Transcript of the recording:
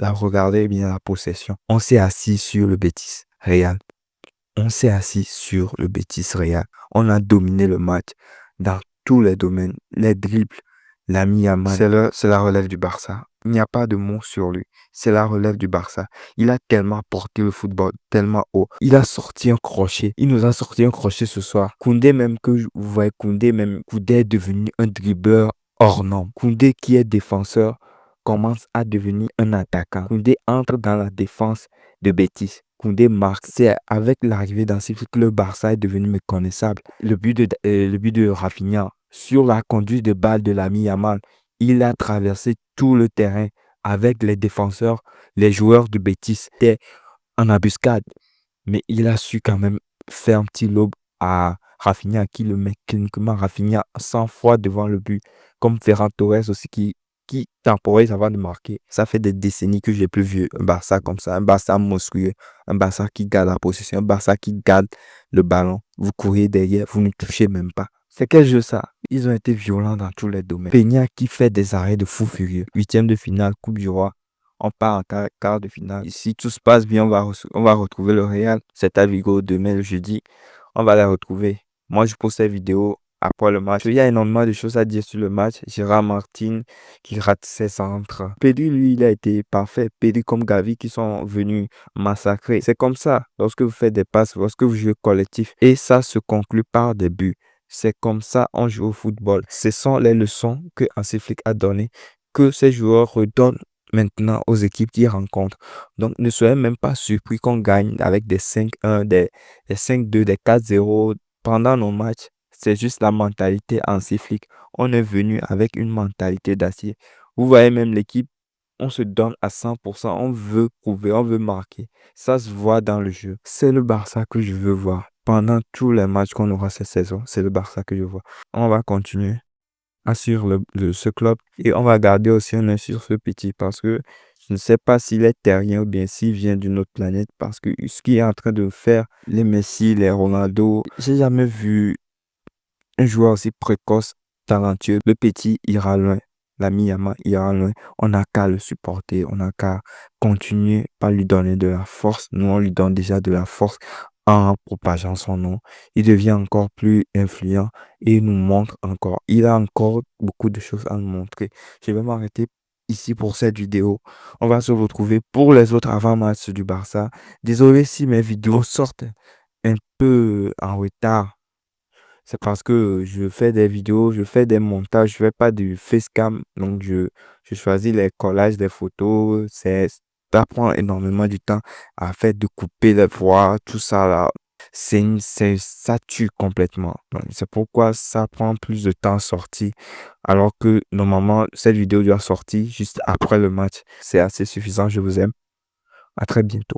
regardez bien la possession. On s'est assis sur le Betis Real. On s'est assis sur le Betis Real. On a dominé le match dans tous les domaines. Les dribbles, l'ami Yamal. C'est la relève du Barça. Il n'y a pas de mots sur lui. C'est la relève du Barça. Il a tellement porté le football, tellement haut. Il a sorti un crochet. Il nous a sorti un crochet ce soir. Koundé même vous voyez Koundé même. Koundé est devenu un dribbleur hors norme. Koundé qui est défenseur commence à devenir un attaquant. Koundé entre dans la défense de Betis. Koundé marque. C'est avec l'arrivée d'Hansi que le Barça est devenu méconnaissable. Le but de Rafinha sur la conduite de balle de l'ami Yamal, il a traversé tout le terrain avec les défenseurs, les joueurs de Betis. C'était en embuscade, mais il a su quand même faire un petit lob à Rafinha qui le met cliniquement. Rafinha 100 fois devant le but, comme Ferran Torres aussi qui temporise avant de marquer. Ça fait des décennies que j'ai plus vu un Barça comme ça, un Barça monstrueux, un Barça qui garde la possession, un Barça qui garde le ballon. Vous courez derrière, vous ne touchez même pas. C'est quel jeu ça? Ils ont été violents dans tous les domaines. Peña qui fait des arrêts de fou furieux. Huitième de finale, Coupe du Roi. On part en quart de finale. Si tout se passe bien, on va retrouver le Real. C'est à Vigo demain, le jeudi. On va la retrouver. Moi, je pose cette vidéo après le match. Il y a énormément de choses à dire sur le match. Gérard Martin qui rate ses centres. Pedri, lui, il a été parfait. Pedri comme Gavi qui sont venus massacrer. C'est comme ça. Lorsque vous faites des passes, lorsque vous jouez collectif. Et ça se conclut par des buts. C'est comme ça on joue au football. Ce sont les leçons que Hansi Flick a données, que ces joueurs redonnent maintenant aux équipes qui rencontrent. Donc, ne soyez même pas surpris qu'on gagne avec des 5-1, des 5-2, des 4-0 pendant nos matchs. C'est juste la mentalité Hansi Flick. On est venu avec une mentalité d'acier. Vous voyez même l'équipe, on se donne à 100%. On veut prouver, on veut marquer. Ça se voit dans le jeu. C'est le Barça que je veux voir. Pendant tous les matchs qu'on aura cette saison, c'est le Barça que je vois. On va continuer à suivre ce club et on va garder aussi un œil sur ce petit parce que je ne sais pas s'il est terrien ou bien s'il vient d'une autre planète parce que ce qu'il est en train de faire, les Messi, les Ronaldo, j'ai jamais vu un joueur aussi précoce, talentueux. Le petit ira loin. L'ami Yamal ira loin. On n'a qu'à le supporter. On n'a qu'à continuer par lui donner de la force. Nous, on lui donne déjà de la force en propageant son nom. Il devient encore plus influent et il nous montre encore. Il a encore beaucoup de choses à nous montrer. Je vais m'arrêter ici pour cette vidéo. On va se retrouver pour les autres avant-matchs du Barça. Désolé si mes vidéos sortent un peu en retard. C'est parce que je fais des vidéos, je fais des montages, je fais pas du facecam. Donc, je choisis les collages des photos. Ça prend énormément du temps à faire de couper les voix, tout ça là. Ça tue complètement. Donc, c'est pourquoi ça prend plus de temps à sortir. Alors que normalement, cette vidéo doit sortir juste après le match. C'est assez suffisant. Je vous aime. À très bientôt.